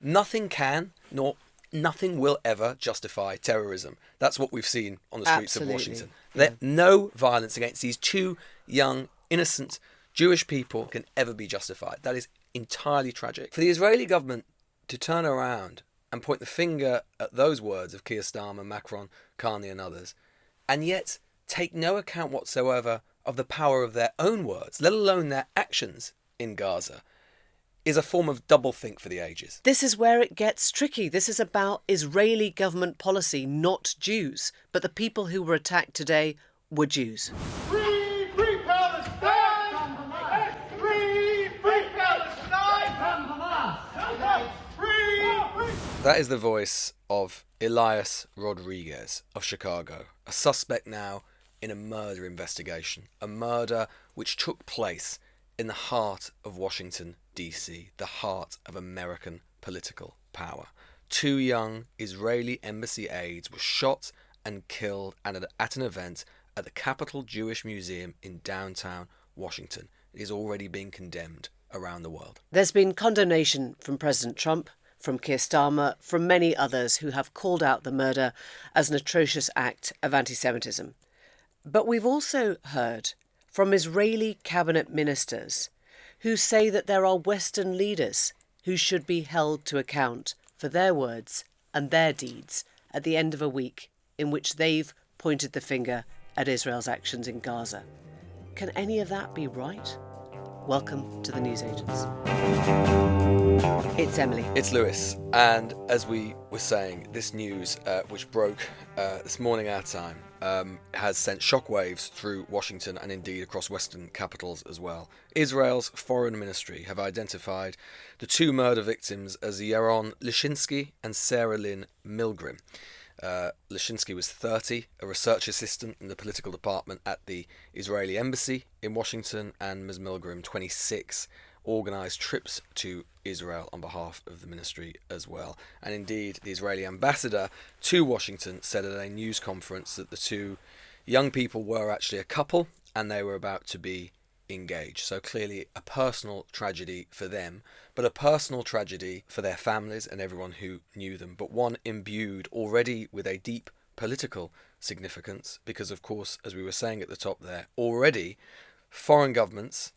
Nothing can, nor nothing will ever justify terrorism. That's what we've seen on the streets of Washington. Yeah. No violence against these two young, innocent Jewish people can ever be justified. That is entirely tragic. For the Israeli government to turn around and point the finger at those words of Keir Starmer, Macron, Carney and others, and yet take no account whatsoever of the power of their own words, let alone their actions in Gaza, is a form of doublethink for the ages. This is where it gets tricky. This is about Israeli government policy, not Jews. But the people who were attacked today were Jews. Free, free Palestine! Free, free Palestine! Free! That is the voice of Elias Rodriguez of Chicago, a suspect now in a murder investigation, a murder which took place in the heart of Washington, D.C., the heart of American political power. Two young Israeli embassy aides were shot and killed at an event at the Capitol Jewish Museum in downtown Washington. It is already being condemned around the world. There's been condemnation from President Trump, from Keir Starmer, from many others who have called out the murder as an atrocious act of anti-Semitism. But we've also heard from Israeli cabinet ministers who say that there are Western leaders who should be held to account for their words and their deeds at the end of a week in which they've pointed the finger at Israel's actions in Gaza. Can any of that be right? Welcome to the Newsagents. It's Emily. It's Lewis. And as we were saying, this news, which broke this morning our time, has sent shockwaves through Washington and indeed across Western capitals as well. Israel's foreign ministry have identified the two murder victims as Yaron Lishinsky and Sarah Lynn Milgrim. Lishinsky was 30, a research assistant in the political department at the Israeli embassy in Washington, and Ms. Milgrim, 26, organised trips to Israel on behalf of the ministry as well. And indeed, the Israeli ambassador to Washington said at a news conference that the two young people were actually a couple and they were about to be engaged. So clearly a personal tragedy for them, but a personal tragedy for their families and everyone who knew them, but one imbued already with a deep political significance because, of course, as we were saying at the top there, already foreign governments,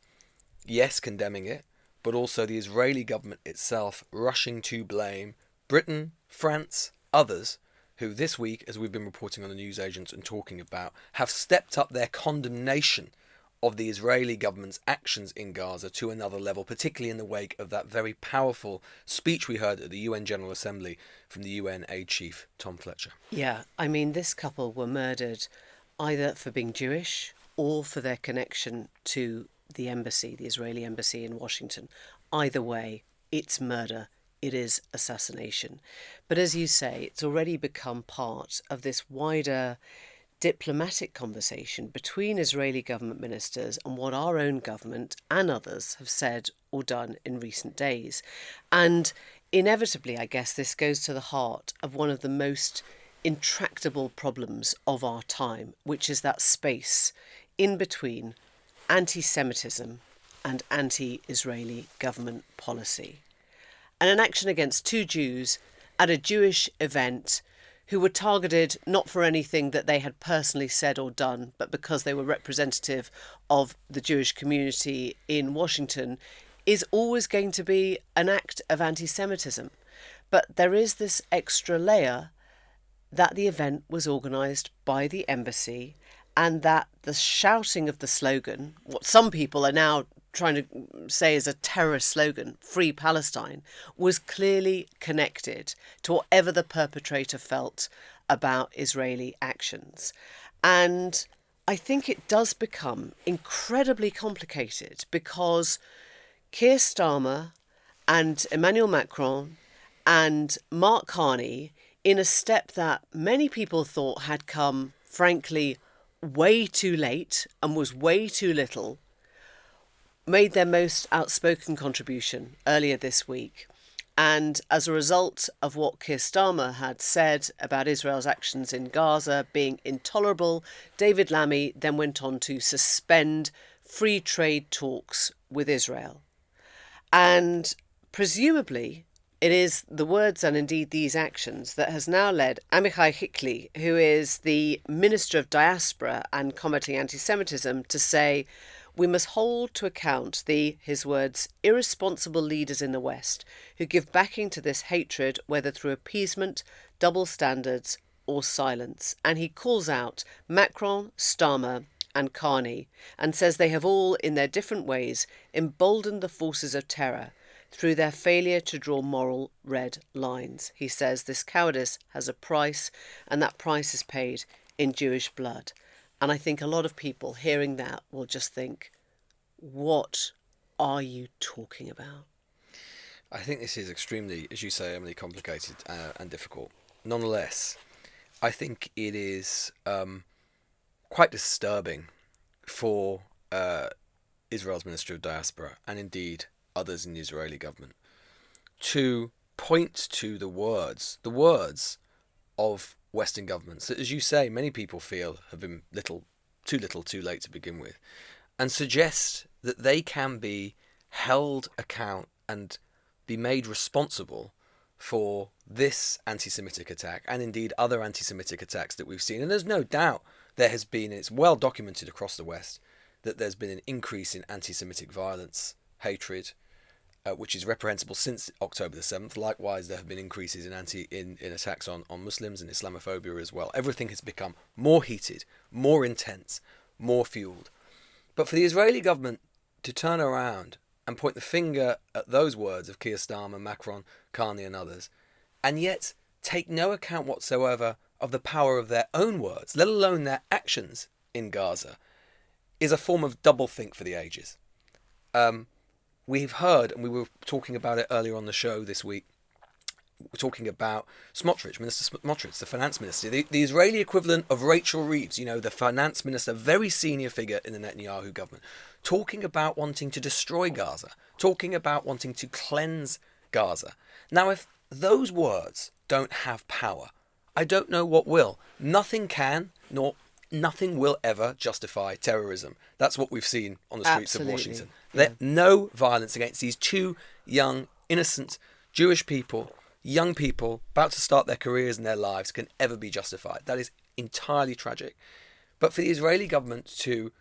yes, condemning it, but also the Israeli government itself rushing to blame Britain, France, others, who this week, as we've been reporting on the newsagents and talking about, have stepped up their condemnation of the Israeli government's actions in Gaza to another level, particularly in the wake of that very powerful speech we heard at the UN General Assembly from the UN aid chief, Tom Fletcher. Yeah, I mean, this couple were murdered either for being Jewish or for their connection to the embassy, the Israeli embassy in Washington. Either way, it's murder. It is assassination. But as you say, it's already become part of this wider diplomatic conversation between Israeli government ministers and what our own government and others have said or done in recent days. And inevitably, I guess, this goes to the heart of one of the most intractable problems of our time, which is that space in between anti-Semitism and anti-Israeli government policy. And an action against two Jews at a Jewish event who were targeted not for anything that they had personally said or done, but because they were representative of the Jewish community in Washington, is always going to be an act of anti-Semitism. But there is this extra layer that the event was organised by the embassy and that the shouting of the slogan, what some people are now trying to say is a terrorist slogan, Free Palestine, was clearly connected to whatever the perpetrator felt about Israeli actions. And I think it does become incredibly complicated because Keir Starmer and Emmanuel Macron and Mark Carney, in a step that many people thought had come, frankly, way too late and was way too little, made their most outspoken contribution earlier this week. And as a result of what Keir Starmer had said about Israel's actions in Gaza being intolerable, David Lammy then went on to suspend free trade talks with Israel. And presumably it is the words and indeed these actions that has now led Amichai Hickley, who is the Minister of Diaspora and Combating Anti-Semitism, to say we must hold to account the, his words, irresponsible leaders in the West who give backing to this hatred, whether through appeasement, double standards or silence. And he calls out Macron, Starmer and Carney and says they have all, in their different ways, emboldened the forces of terror through their failure to draw moral red lines. He says this cowardice has a price, and that price is paid in Jewish blood. And I think a lot of people hearing that will just think, what are you talking about? I think this is extremely, as you say, Emily, complicated and difficult. Nonetheless, I think it is quite disturbing for Israel's Minister of Diaspora, and indeed others in the Israeli government, to point to the words of Western governments that, as you say, many people feel have been too little too late to begin with, and suggest that they can be held account and be made responsible for this anti-Semitic attack and indeed other anti-Semitic attacks that we've seen. And there's no doubt there has been, it's well documented across the West, that there's been an increase in anti-Semitic violence, hatred, which is reprehensible since October the 7th. Likewise, there have been increases in attacks on Muslims and Islamophobia as well. Everything has become more heated, more intense, more fueled. But for the Israeli government to turn around and point the finger at those words of Keir Starmer, Macron, Carney and others, and yet take no account whatsoever of the power of their own words, let alone their actions in Gaza, is a form of doublethink for the ages. We've heard, and we were talking about it earlier on the show this week, we're talking about Smotrich, Minister Smotrich, the finance minister, the Israeli equivalent of Rachel Reeves, the finance minister, very senior figure in the Netanyahu government, talking about wanting to destroy Gaza, talking about wanting to cleanse Gaza. Now, if those words don't have power, I don't know what will. Nothing can, nor nothing will ever justify terrorism. That's what we've seen on the streets of Washington. Yeah. No violence against these two young, innocent Jewish people, young people about to start their careers and their lives, can ever be justified. That is entirely tragic. But for the Israeli government to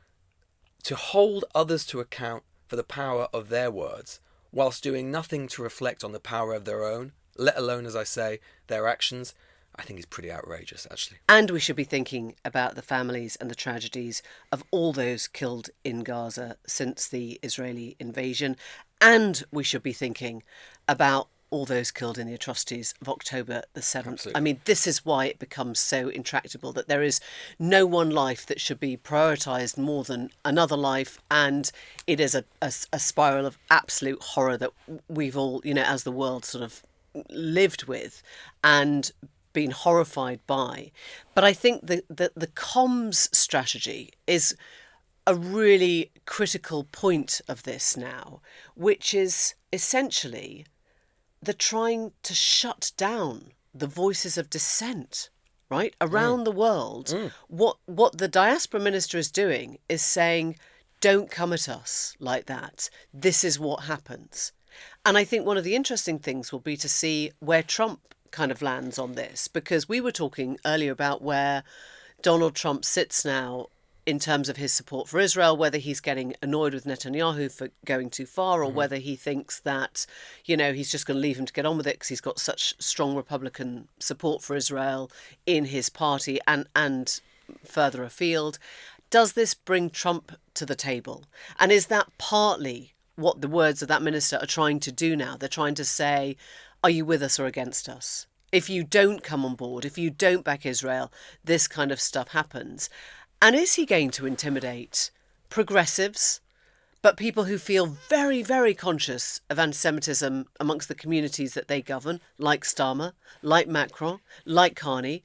hold others to account for the power of their words, whilst doing nothing to reflect on the power of their own, let alone, as I say, their actions, I think is pretty outrageous, actually. And we should be thinking about the families and the tragedies of all those killed in Gaza since the Israeli invasion. And we should be thinking about all those killed in the atrocities of October the 7th. Absolutely. I mean, this is why it becomes so intractable, that there is no one life that should be prioritised more than another life. And it is a spiral of absolute horror that we've all, as the world, sort of lived with and been horrified by. But I think the comms strategy is a really critical point of this now, which is essentially the trying to shut down the voices of dissent, right? Around the world. What the diaspora minister is doing is saying, don't come at us like that. This is what happens. And I think one of the interesting things will be to see where Trump kind of lands on this, because we were talking earlier about where Donald Trump sits now in terms of his support for Israel, whether he's getting annoyed with Netanyahu for going too far, or whether he thinks that, he's just going to leave him to get on with it because he's got such strong Republican support for Israel in his party and further afield. Does this bring Trump to the table? And is that partly what the words of that minister are trying to do now? They're trying to say, are you with us or against us? If you don't come on board, if you don't back Israel, this kind of stuff happens. And is he going to intimidate progressives, but people who feel very, very conscious of anti-Semitism amongst the communities that they govern, like Starmer, like Macron, like Carney?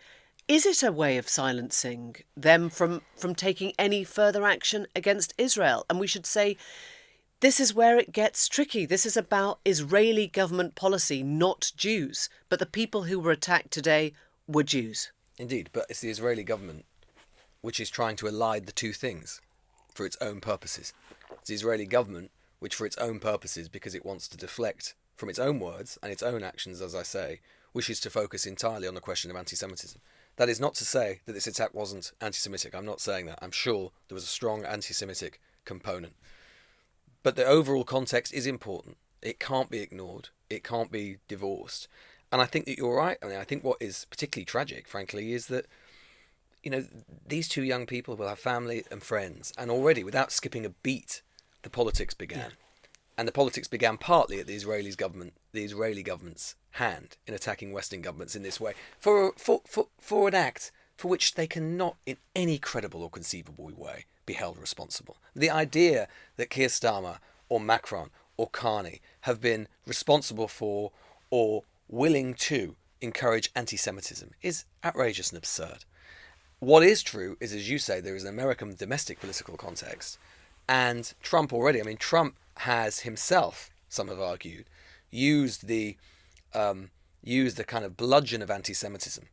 Is it a way of silencing them from taking any further action against Israel? And we should say, this is where it gets tricky. This is about Israeli government policy, not Jews. But the people who were attacked today were Jews. Indeed, but it's the Israeli government which is trying to elide the two things for its own purposes. It's the Israeli government which, for its own purposes, because it wants to deflect from its own words and its own actions, as I say, wishes to focus entirely on the question of anti-Semitism. That is not to say that this attack wasn't anti-Semitic. I'm not saying that. I'm sure there was a strong anti-Semitic component. But the overall context is important. It can't be ignored. It can't be divorced. And I think that you're right. I mean, I think what is particularly tragic, frankly, is that, you know, these two young people will have family and friends. And already, without skipping a beat, the politics began. Yeah. And the politics began partly at the Israeli government's hand in attacking Western governments in this way for an act for which they cannot in any credible or conceivable way be held responsible. The idea that Keir Starmer or Macron or Carney have been responsible for or willing to encourage anti-Semitism is outrageous and absurd. What is true is, as you say, there is an American domestic political context, and Trump has himself, some have argued, used the kind of bludgeon of anti-Semitism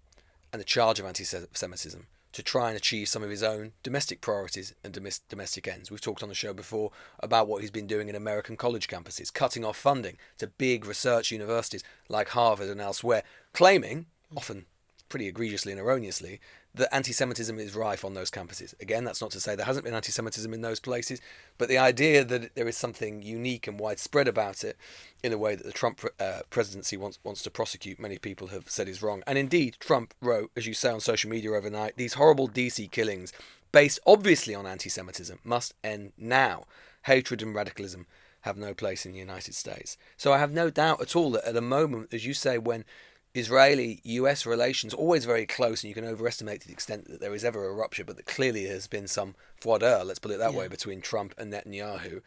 and the charge of anti-Semitism to try and achieve some of his own domestic priorities and domestic ends. We've talked on the show before about what he's been doing in American college campuses, cutting off funding to big research universities like Harvard and elsewhere, claiming, often pretty egregiously and erroneously, that anti-Semitism is rife on those campuses. Again, that's not to say there hasn't been anti-Semitism in those places, but the idea that there is something unique and widespread about it in the way that the Trump presidency wants to prosecute, many people have said is wrong. And indeed, Trump wrote, as you say, on social media overnight, these horrible DC killings, based obviously on anti-Semitism, must end now. Hatred and radicalism have no place in the United States. So I have no doubt at all that at a moment, as you say, when Israeli-US relations always very close, and you can overestimate to the extent that there is ever a rupture, but that clearly has been some froid, let's put it that way, between Trump and Netanyahu.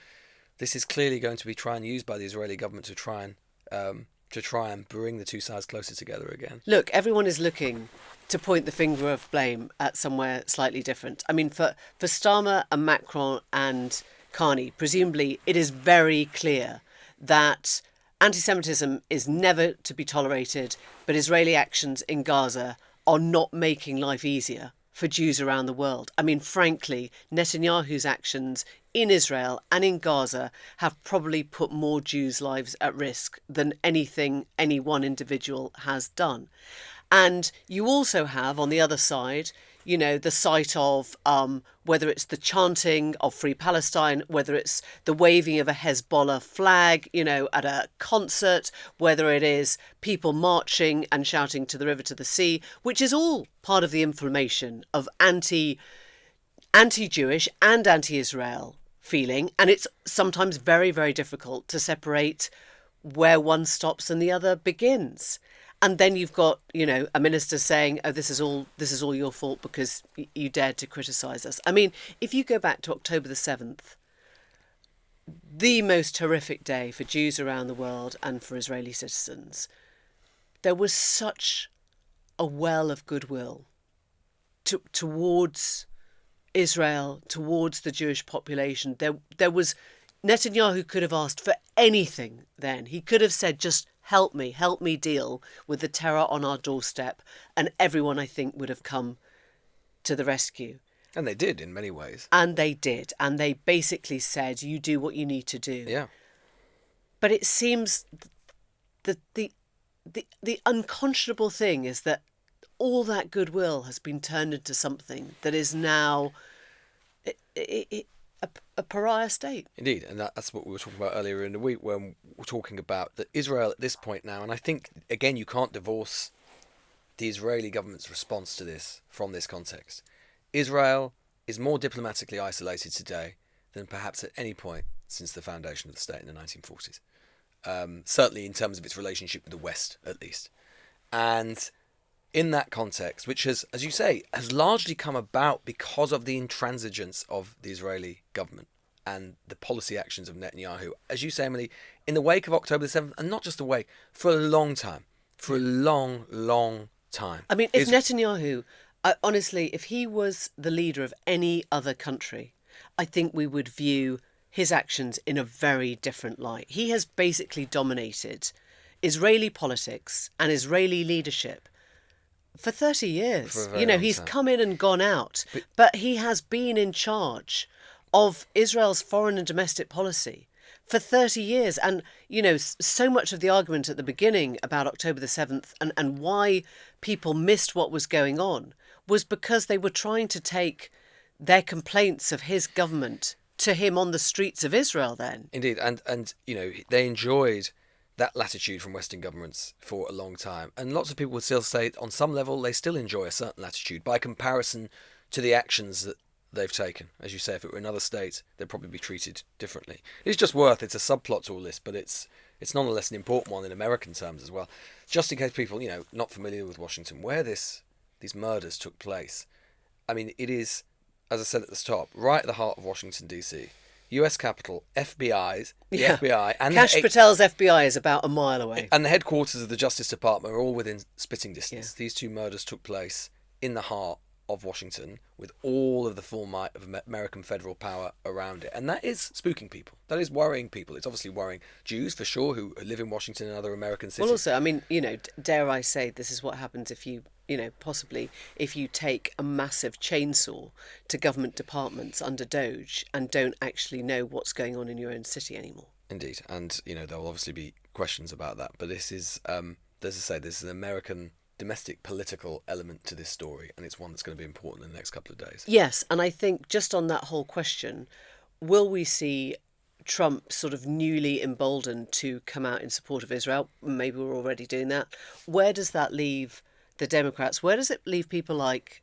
This is clearly going to be used by the Israeli government to try and bring the two sides closer together again. Look, everyone is looking to point the finger of blame at somewhere slightly different. I mean, for Starmer and Macron and Carney, presumably it is very clear that anti-Semitism is never to be tolerated, but Israeli actions in Gaza are not making life easier for Jews around the world. I mean, frankly, Netanyahu's actions in Israel and in Gaza have probably put more Jews' lives at risk than anything any one individual has done. And you also have, on the other side, you know, the sight of whether it's the chanting of Free Palestine, whether it's the waving of a Hezbollah flag, you know, at a concert, whether it is people marching and shouting to the river to the sea, which is all part of the inflammation of anti-Jewish and anti-Israel feeling. And it's sometimes very, very difficult to separate where one stops and the other begins. And then you've got, you know, a minister saying, oh, this is all your fault because you dared to criticise us. I mean, if you go back to October the 7th, the most horrific day for Jews around the world and for Israeli citizens, there was such a well of goodwill towards Israel, towards the Jewish population. There was, Netanyahu could have asked for anything then. He could have said, just help me deal with the terror on our doorstep, and everyone, I think, would have come to the rescue. And they did in many ways. And they did. And they basically said, you do what you need to do. Yeah. But it seems that the unconscionable thing is that all that goodwill has been turned into something that is now a pariah state. Indeed, and that's what we were talking about earlier in the week when we're talking about that Israel at this point now, and I think, again, you can't divorce the Israeli government's response to this from this context. Israel is more diplomatically isolated today than perhaps at any point since the foundation of the state in the 1940s. Certainly in terms of its relationship with the West, at least. And in that context, which has, as you say, has largely come about because of the intransigence of the Israeli government and the policy actions of Netanyahu, as you say, Emily, in the wake of October the 7th, and not just the wake, for a long time. For a long, long time. I mean, if Netanyahu, honestly, if he was the leader of any other country, I think we would view his actions in a very different light. He has basically dominated Israeli politics and Israeli leadership for 30 years. You know, he's come in and gone out, but he has been in charge of Israel's foreign and domestic policy for 30 years. And, so much of the argument at the beginning about October the 7th and why people missed what was going on was because they were trying to take their complaints of his government to him on the streets of Israel then. Indeed. And they enjoyed that latitude from Western governments for a long time. And lots of people would still say, on some level, they still enjoy a certain latitude by comparison to the actions that they've taken. As you say, if it were another state, they'd probably be treated differently. It's a subplot to all this, but it's nonetheless an important one in American terms as well. Just in case people, not familiar with Washington, where these murders took place. I mean, it is, as I said at the top, right at the heart of Washington, D.C., US Capitol, FBI, and Kash Patel's FBI is about a mile away. And the headquarters of the Justice Department are all within spitting distance. Yeah. These two murders took place in the heart of Washington with all of the full might of American federal power around it. And that is spooking people. That is worrying people. It's obviously worrying Jews, for sure, who live in Washington and other American cities. Well, also, I mean, dare I say, this is what happens if you, possibly if you take a massive chainsaw to government departments under Doge and don't actually know what's going on in your own city anymore. Indeed. And, there will obviously be questions about that. But this is, as I say, this is an American domestic political element to this story, and it's one that's going to be important in the next couple of days. Yes, and I think just on that whole question, will we see Trump sort of newly emboldened to come out in support of Israel? Maybe we're already doing that. Where does that leave the Democrats? Where does it leave people like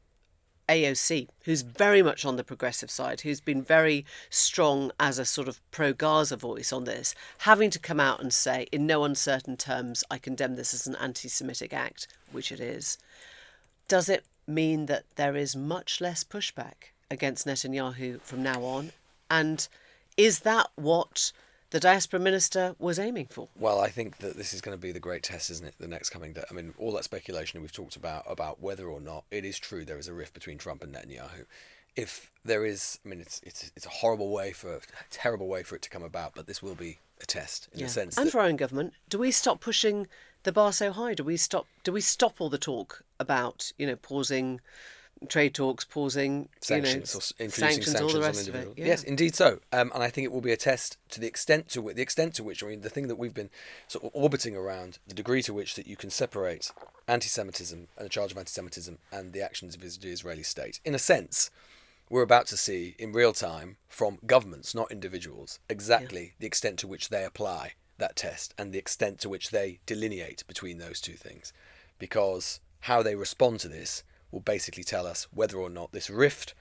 AOC, who's very much on the progressive side, who's been very strong as a sort of pro-Gaza voice on this, having to come out and say, in no uncertain terms, I condemn this as an anti-Semitic act, which it is. Does it mean that there is much less pushback against Netanyahu from now on? And is that what the diaspora minister was aiming for? Well, I think that this is going to be the great test, isn't it, the next coming day? I mean, all that speculation we've talked about whether or not it is true there is a rift between Trump and Netanyahu. If there is, I mean, it's a terrible way for it to come about, but this will be a test in the sense and that, for our own government, do we stop pushing the bar so high? Do we stop all the talk about, pausing trade talks, pausing sanctions, or introducing sanctions all the on rest of individuals. it. Yeah. Yes, indeed so. And I think it will be a test to the extent to which, I mean, the thing that we've been sort of orbiting around, the degree to which that you can separate anti-Semitism and the charge of anti-Semitism and the actions of the Israeli state. In a sense, we're about to see in real time from governments, not individuals, exactly the extent to which they apply that test and the extent to which they delineate between those two things. Because how they respond to this will basically tell us whether or not this rift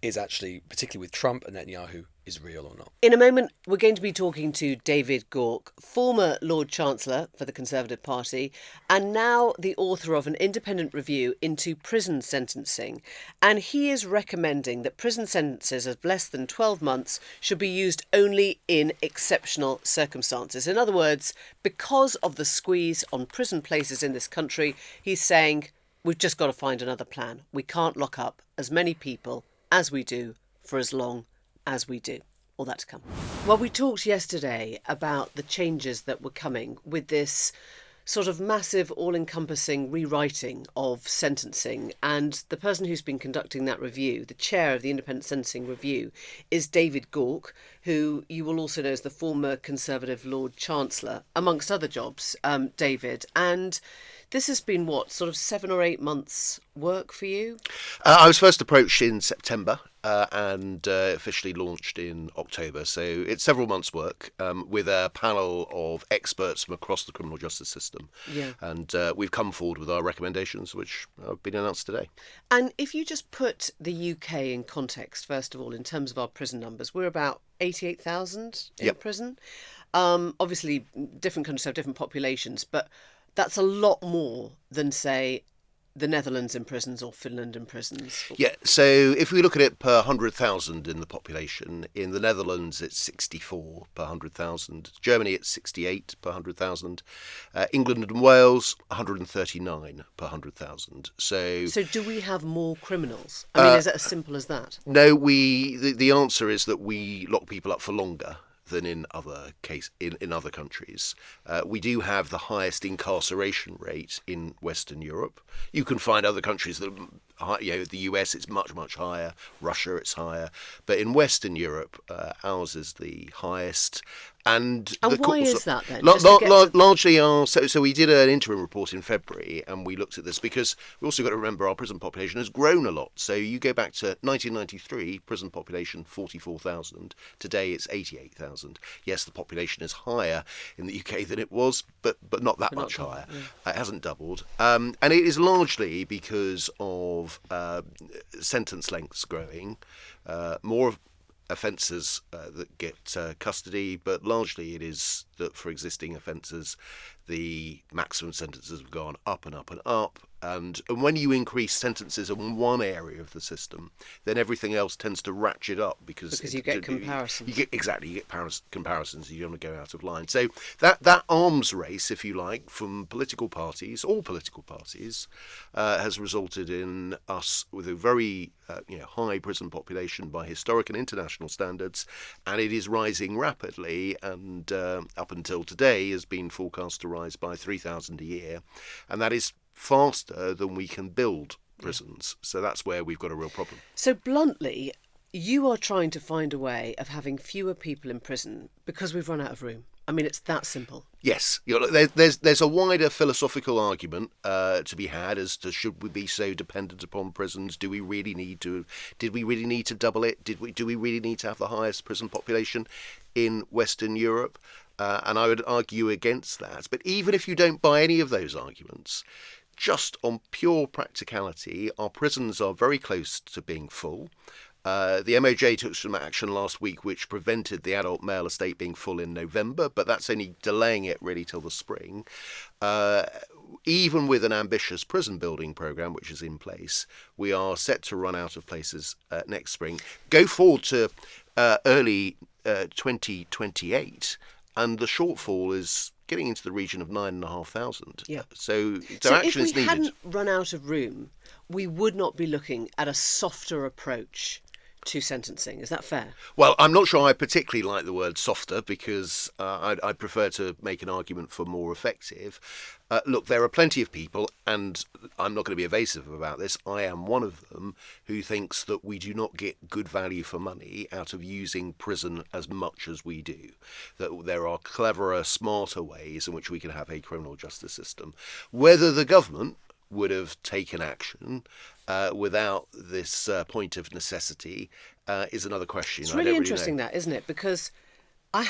is actually, particularly with Trump and Netanyahu, is real or not. In a moment, we're going to be talking to David Gauke, former Lord Chancellor for the Conservative Party, and now the author of an independent review into prison sentencing. And he is recommending that prison sentences of less than 12 months should be used only in exceptional circumstances. In other words, because of the squeeze on prison places in this country, he's saying, we've just got to find another plan. We can't lock up as many people as we do for as long as we do. All that to come. Well, we talked yesterday about the changes that were coming with this sort of massive, all-encompassing rewriting of sentencing. And the person who's been conducting that review, the chair of the Independent Sentencing Review, is David Gauke, who you will also know as the former Conservative Lord Chancellor, amongst other jobs, David. And this has been, sort of 7 or 8 months' work for you? I was first approached in September and officially launched in October. So it's several months' work with a panel of experts from across the criminal justice system. Yeah. And we've come forward with our recommendations, which have been announced today. And if you just put the UK in context, first of all, in terms of our prison numbers, we're about 88,000 in prison. Obviously, different countries have different populations, but that's a lot more than, say, the Netherlands in prisons or Finland in prisons. Yeah, so if we look at it per 100,000 in the population, in the Netherlands it's 64 per 100,000, Germany it's 68 per 100,000, England and Wales 139 per 100,000. So do we have more criminals? I mean, is it as simple as that? No, the answer is that we lock people up for longer than in other countries. We do have the highest incarceration rate in Western Europe. You can find other countries that are, the US it's much, much higher, Russia it's higher, but in Western Europe ours is the highest, And why is that then? Just to get to- Largely so we did an interim report in February and we looked at this because we also got to remember our prison population has grown a lot. So you go back to 1993, prison population 44,000. Today it's 88,000. Yes, the population is higher in the UK than it was, but not that much higher. It hasn't doubled. And it is largely because of sentence lengths growing, more offences that get custody, but largely it is that for existing offences the maximum sentences have gone up and up and up. And when you increase sentences in one area of the system, then everything else tends to ratchet up because you get comparisons. You get comparisons. You don't want to go out of line. So that arms race, if you like, from political parties, all political parties, has resulted in us with a very high prison population by historic and international standards, and it is rising rapidly. And up until today, has been forecast to rise by 3,000 a year, and that is faster than we can build prisons. So that's where we've got a real problem. So bluntly, you are trying to find a way of having fewer people in prison because we've run out of room. I mean, it's that simple. Yes, there's a wider philosophical argument to be had as to should we be so dependent upon prisons? Did we really need to double it? Do we really need to have the highest prison population in Western Europe? And I would argue against that. But even if you don't buy any of those arguments, just on pure practicality, our prisons are very close to being full. The MOJ took some action last week which prevented the adult male estate being full in November, but that's only delaying it really till the spring. Even with an ambitious prison building programme which is in place, we are set to run out of places next spring. Go forward to early 2028, and the shortfall is getting into the region of 9,500. Yeah. So if action is we needed. hadn't run out of room, we would not be looking at a softer approach to sentencing. Is that fair? Well, I'm not sure I particularly like the word softer because I prefer to make an argument for more effective. Look, there are plenty of people, and I'm not going to be evasive about this, I am one of them, who thinks that we do not get good value for money out of using prison as much as we do. That there are cleverer, smarter ways in which we can have a criminal justice system. Whether the government would have taken action without this point of necessity is another question. It's really interesting that, isn't it? Because we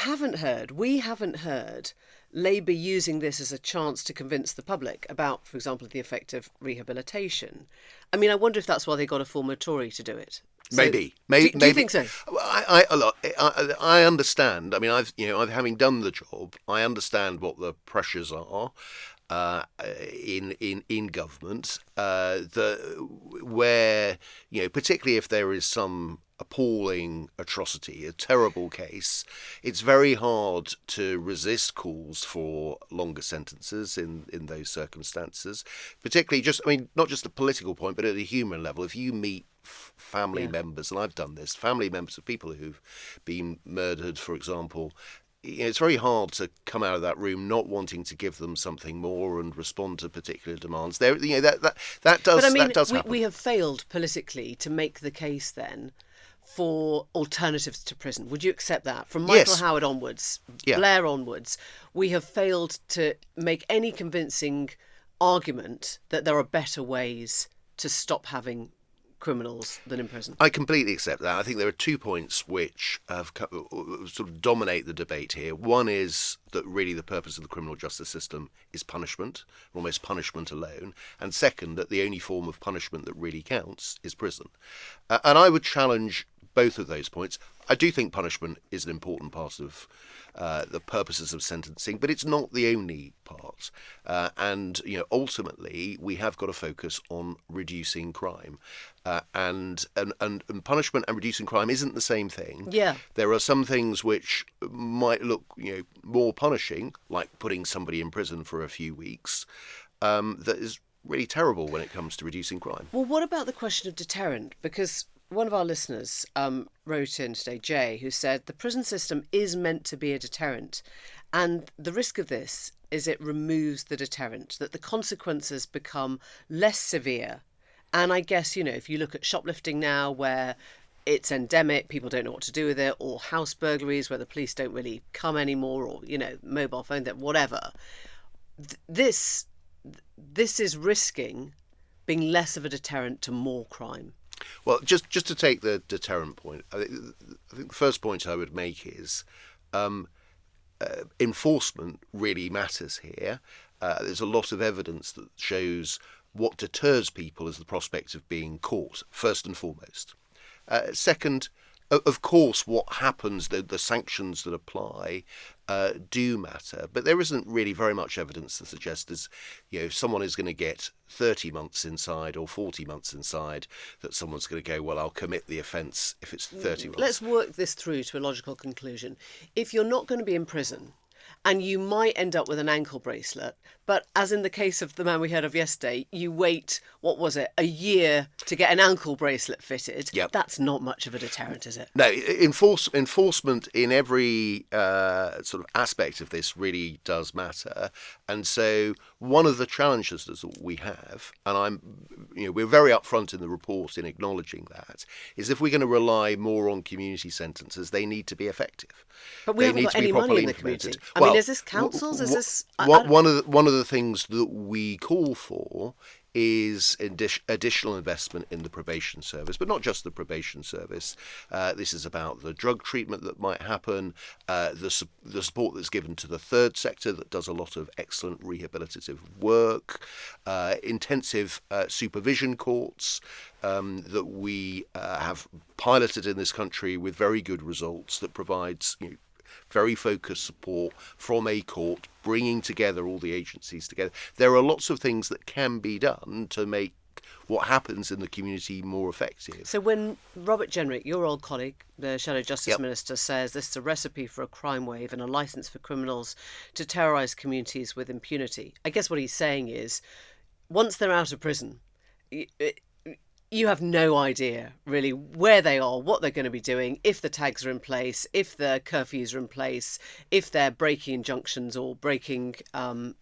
haven't heard Labour using this as a chance to convince the public about, for example, the effect of rehabilitation. I mean, I wonder if that's why they got a former Tory to do it. So, maybe. Do you think so? I understand. I mean, having done the job, I understand what the pressures are. In government, where particularly if there is some appalling atrocity, a terrible case, it's very hard to resist calls for longer sentences in those circumstances. Particularly, not just the political point, but at a human level. If you meet family members, and I've done this, family members of people who've been murdered, for example. It's very hard to come out of that room not wanting to give them something more and respond to particular demands. That does happen. We have failed politically to make the case then for alternatives to prison. Would you accept that? From Michael Howard onwards, Blair onwards, we have failed to make any convincing argument that there are better ways to stop having criminals than in prison. I completely accept that. I think there are 2 points which have sort of dominate the debate here. One is that really the purpose of the criminal justice system is punishment, almost punishment alone. And second, that the only form of punishment that really counts is prison. And I would challenge both of those points. I do think punishment is an important part of the purposes of sentencing, but it's not the only part. And ultimately, we have got to focus on reducing crime. And punishment and reducing crime isn't the same thing. Yeah. There are some things which might look, more punishing, like putting somebody in prison for a few weeks, that is really terrible when it comes to reducing crime. Well, what about the question of deterrent? Because one of our listeners wrote in today, Jay, who said the prison system is meant to be a deterrent. And the risk of this is it removes the deterrent, that the consequences become less severe. And I guess, if you look at shoplifting now, where it's endemic, people don't know what to do with it, or house burglaries where the police don't really come anymore, or, mobile phone, whatever. This is risking being less of a deterrent to more crime. Well, just to take the deterrent point, I think the first point I would make is enforcement really matters here. There's a lot of evidence that shows what deters people is the prospect of being caught, first and foremost. Second, of course, what happens, the sanctions that apply do matter, but there isn't really very much evidence to suggest there's, if someone is going to get 30 months inside or 40 months inside, that someone's going to go, well, I'll commit the offence if it's 30 months. Let's work this through to a logical conclusion. If you're not going to be in prison, and you might end up with an ankle bracelet, but as in the case of the man we heard of yesterday, you wait, a year to get an ankle bracelet fitted. Yep. That's not much of a deterrent, is it? No, enforcement in every sort of aspect of this really does matter. And so one of the challenges that we have, and we're very upfront in the report in acknowledging that, is if we're going to rely more on community sentences, they need to be effective. But we haven't got any money in the community. Is this councils? One of the things that we call for is additional investment in the probation service, but not just the probation service. This is about the drug treatment that might happen, the support that's given to the third sector that does a lot of excellent rehabilitative work, intensive supervision courts that we have piloted in this country with very good results that provides very focused support from a court, bringing together all the agencies together. There are lots of things that can be done to make what happens in the community more effective. So when Robert Jenrick, your old colleague, the Shadow Justice Minister, says this is a recipe for a crime wave and a licence for criminals to terrorise communities with impunity, I guess what he's saying is, once they're out of prison, you have no idea really where they are, what they're going to be doing, if the tags are in place, if the curfews are in place, if they're breaking injunctions or breaking,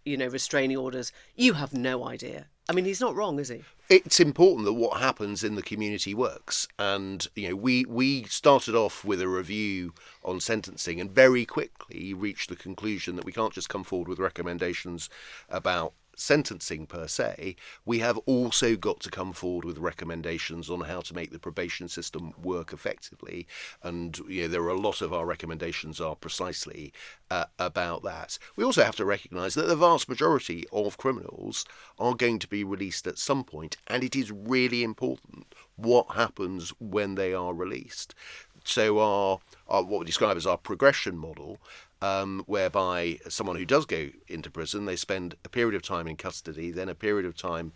restraining orders. You have no idea. I mean, he's not wrong, is he? It's important that what happens in the community works. And, we started off with a review on sentencing and very quickly reached the conclusion that we can't just come forward with recommendations about sentencing per se. We have also got to come forward with recommendations on how to make the probation system work effectively, and there are a lot of our recommendations are precisely about that. We also have to recognise that the vast majority of criminals are going to be released at some point, and it is really important what happens when they are released. So our what we describe as our progression model, whereby someone who does go into prison, they spend a period of time in custody, then a period of time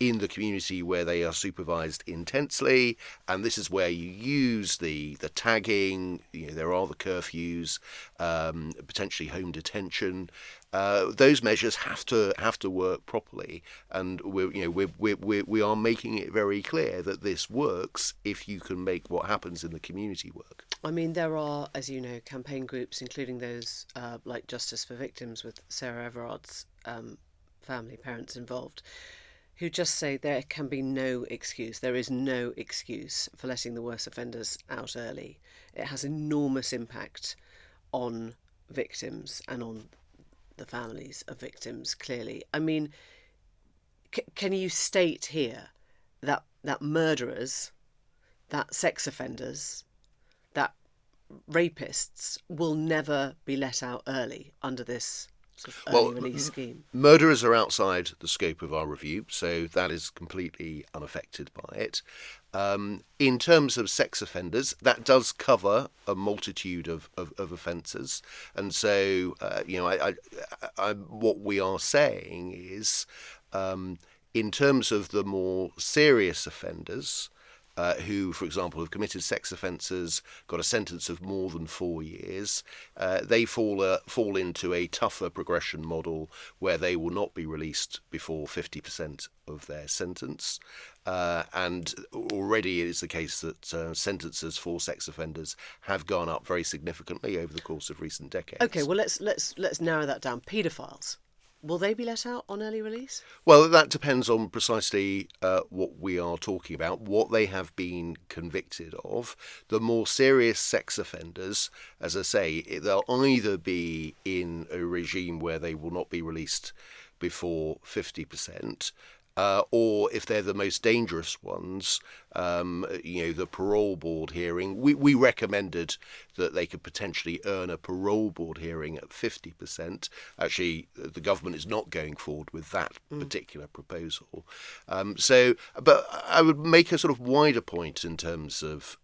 in the community where they are supervised intensely, and this is where you use the tagging. There are the curfews, potentially home detention. Those measures have to work properly, and we are making it very clear that this works if you can make what happens in the community work. I mean, there are, as you know, campaign groups, including those like Justice for Victims with Sarah Everard's parents involved, who just say there can be no excuse. There is no excuse for letting the worst offenders out early. It has enormous impact on victims and on the families of victims, clearly. I mean, can you state here that murderers, that sex offenders, that rapists will never be let out early under this sort of early release scheme? Murderers are outside the scope of our review, so that is completely unaffected by it. In terms of sex offenders, that does cover a multitude of offences, and so what we are saying is, in terms of the more serious offenders, who, for example, have committed sex offences, got a sentence of more than 4 years, they fall into a tougher progression model where they will not be released before 50% of their sentence. And already it is the case that sentences for sex offenders have gone up very significantly over the course of recent decades. Okay, well let's narrow that down. Paedophiles. will they be let out on early release? Well, that depends on precisely what we are talking about, what they have been convicted of. The more serious sex offenders, as I say, they'll either be in a regime where they will not be released before 50%, or if they're the most dangerous ones, the parole board hearing, we recommended that they could potentially earn a parole board hearing at 50%. Actually, the government is not going forward with that particular proposal. But I would make a sort of wider point in terms of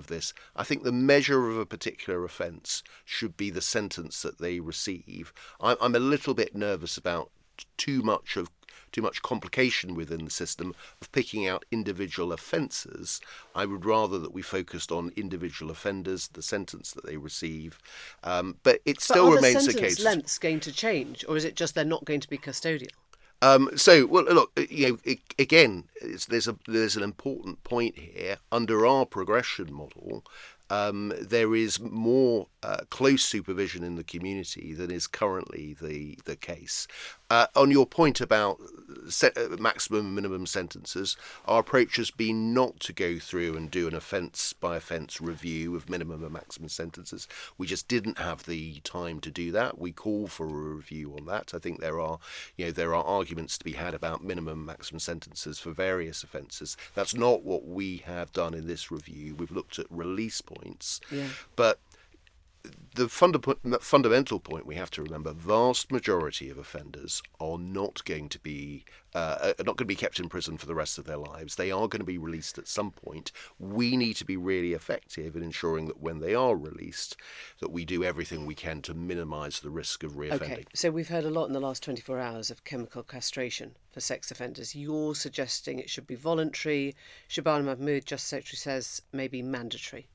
this. I think the measure of a particular offence should be the sentence that they receive. I'm a little bit nervous about too much complication within the system of picking out individual offences. I would rather that we focused on individual offenders, the sentence that they receive. But it still remains the case. Are the sentence lengths going to change, or is it just they're not going to be custodial? Well, look, again, there's an important point here. Under our progression model, there is more close supervision in the community than is currently the case. On your point about maximum and minimum sentences, our approach has been not to go through and do an offence by offence review of minimum and maximum sentences. We just didn't have the time to do that. We call for a review on that. I think there are arguments to be had about minimum and maximum sentences for various offences. That's not what we have done in this review. We've looked at release points, but the fundamental point we have to remember: vast majority of offenders are not going to be kept in prison for the rest of their lives. They are going to be released at some point. We need to be really effective in ensuring that when they are released, that we do everything we can to minimise the risk of reoffending. Okay, so we've heard a lot in the last 24 hours of chemical castration for sex offenders. You're suggesting it should be voluntary. Shabana Mahmood, Justice Secretary, says maybe mandatory.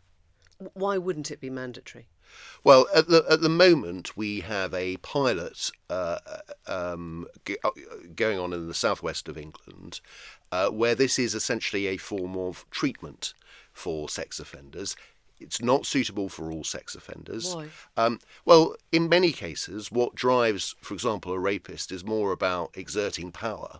Why wouldn't it be mandatory? Well, at the moment, we have a pilot going on in the southwest of England, where this is essentially a form of treatment for sex offenders. It's not suitable for all sex offenders. Why? Well, in many cases, what drives, for example, a rapist is more about exerting power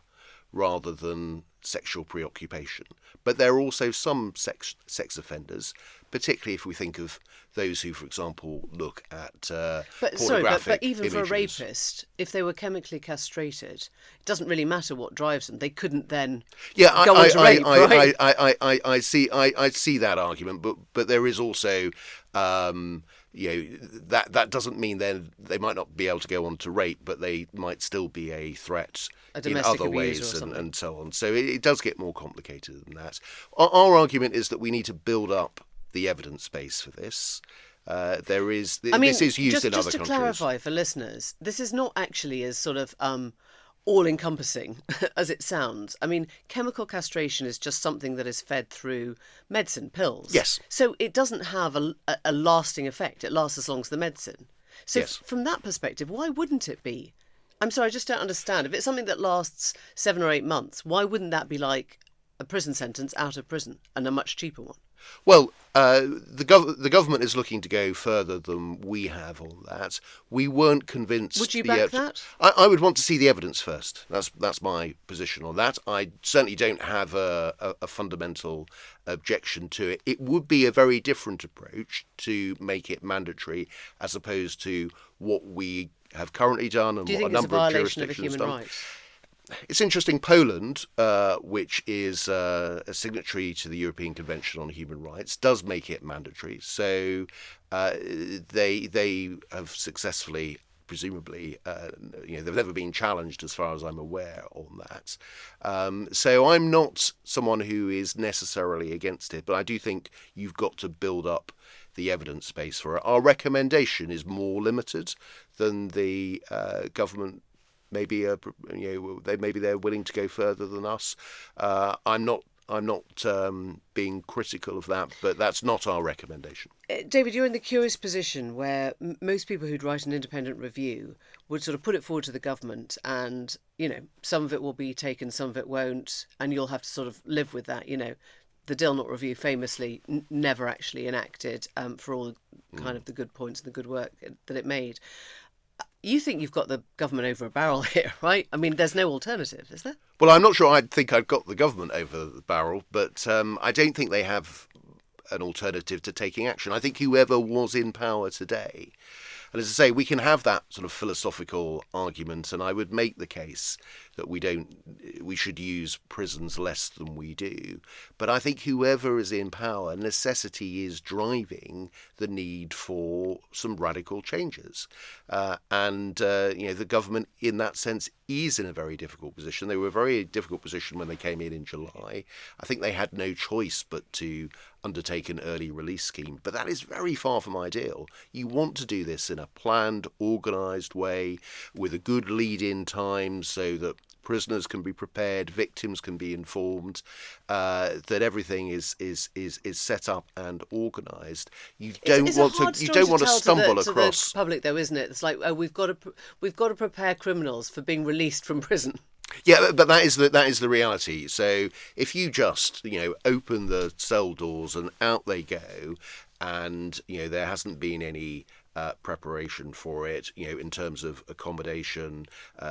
rather than sexual preoccupation. But there are also some sex offenders, particularly if we think of those who, for example, look at pornographic but even images. For a rapist, if they were chemically castrated, it doesn't really matter what drives them. They couldn't then go on to rape, right? I see that argument, but there is also that doesn't mean then they might not be able to go on to rape, but they might still be a threat in other ways and so on. So it does get more complicated than that. Our argument is that we need to build up the evidence base for this. This is used in other countries. Just to clarify for listeners, this is not actually as sort of all-encompassing as it sounds. I mean, chemical castration is just something that is fed through medicine, pills. Yes. So it doesn't have a lasting effect. It lasts as long as the medicine. So yes. From that perspective, why wouldn't it be? I'm sorry, I just don't understand. If it's something that lasts 7 or 8 months, why wouldn't that be like a prison sentence out of prison, and a much cheaper one? Well, the government is looking to go further than we have on that. We weren't convinced. Would you back that? I would want to see the evidence first. That's my position on that. I certainly don't have a fundamental objection to it. It would be a very different approach to make it mandatory as opposed to what we have currently done and what a number of jurisdictions have done. Rights? It's interesting, Poland, which is a signatory to the European Convention on Human Rights, does make it mandatory. So they have successfully, presumably, they've never been challenged as far as I'm aware on that. So I'm not someone who is necessarily against it, but I do think you've got to build up the evidence base for it. Our recommendation is more limited than the government. Maybe they're willing to go further than us. I'm not being critical of that, but that's not our recommendation. David, you're in the curious position where most people who'd write an independent review would sort of put it forward to the government, and some of it will be taken, some of it won't, and you'll have to sort of live with that. The Dilnot Review famously never actually enacted for all kind of the good points and the good work that it made. You think you've got the government over a barrel here, right? I mean, there's no alternative, is there? Well, I'm not sure I'd think I've got the government over the barrel, but I don't think they have an alternative to taking action. I think whoever was in power today, and as I say, we can have that sort of philosophical argument, and I would make the case that we should use prisons less than we do. But I think whoever is in power, necessity is driving the need for some radical changes. The government, in that sense, is in a very difficult position. They were a very difficult position when they came in July. I think they had no choice but to undertake an early release scheme. But that is very far from ideal. You want to do this in a planned, organised way with a good lead-in time so that prisoners can be prepared, victims can be informed, that everything is set up and organised. You don't want to stumble across the public, though, isn't it? It's like, oh, we've got to prepare criminals for being released from prison. Yeah, but that is the reality. So if you just open the cell doors and out they go, and there hasn't been any preparation for it, in terms of accommodation,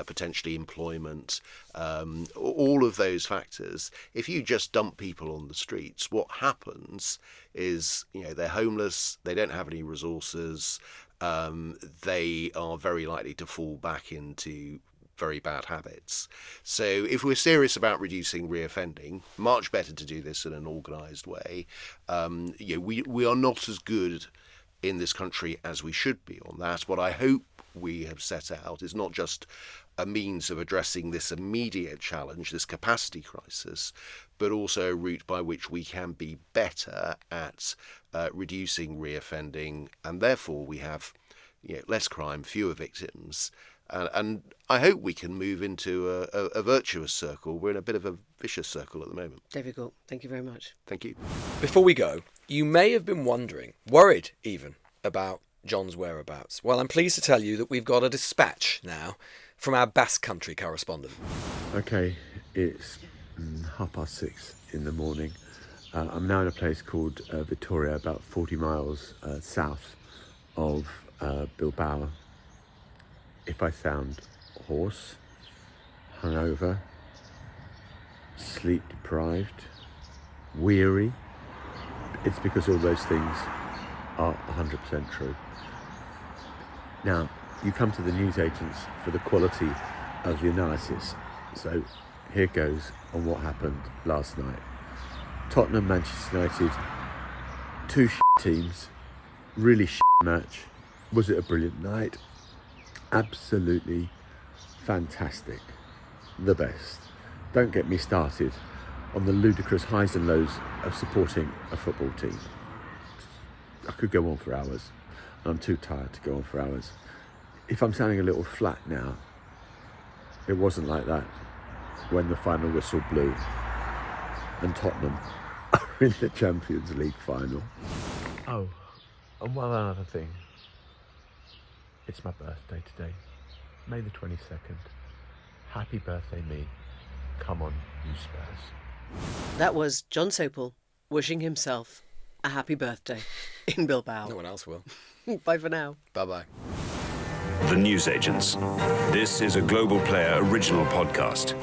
potentially employment, all of those factors. If you just dump people on the streets, what happens is, they're homeless, they don't have any resources, they are very likely to fall back into very bad habits. So if we're serious about reducing reoffending, much better to do this in an organised way. We are not as good in this country as we should be on that. What I hope we have set out is not just a means of addressing this immediate challenge, this capacity crisis, but also a route by which we can be better at reducing reoffending, and therefore we have less crime, fewer victims. And I hope we can move into a virtuous circle. We're in a bit of a vicious circle at the moment. David Gauke, thank you very much. Thank you. Before we go, you may have been wondering, worried even, about John's whereabouts. Well, I'm pleased to tell you that we've got a dispatch now from our Basque Country correspondent. Okay, it's 6:30 in the morning. I'm now in a place called Vitoria, about 40 miles south of Bilbao. If I sound hoarse, hungover, sleep deprived, weary, it's because all those things are 100% true. Now, you come to the newsagents for the quality of the analysis. So here goes on what happened last night. Tottenham, Manchester United, two teams, really match. Was it a brilliant night? Absolutely fantastic. The best. Don't get me started on the ludicrous highs and lows of supporting a football team. I could go on for hours. I'm too tired to go on for hours. If I'm sounding a little flat now, it wasn't like that when the final whistle blew and Tottenham are in the Champions League final. Oh, and one other thing. It's my birthday today, May the 22nd. Happy birthday, me. Come on, you Spurs. That was John Sopel wishing himself a happy birthday in Bilbao. No one else will. Bye for now. Bye-bye. The Newsagents. This is a Global Player original podcast.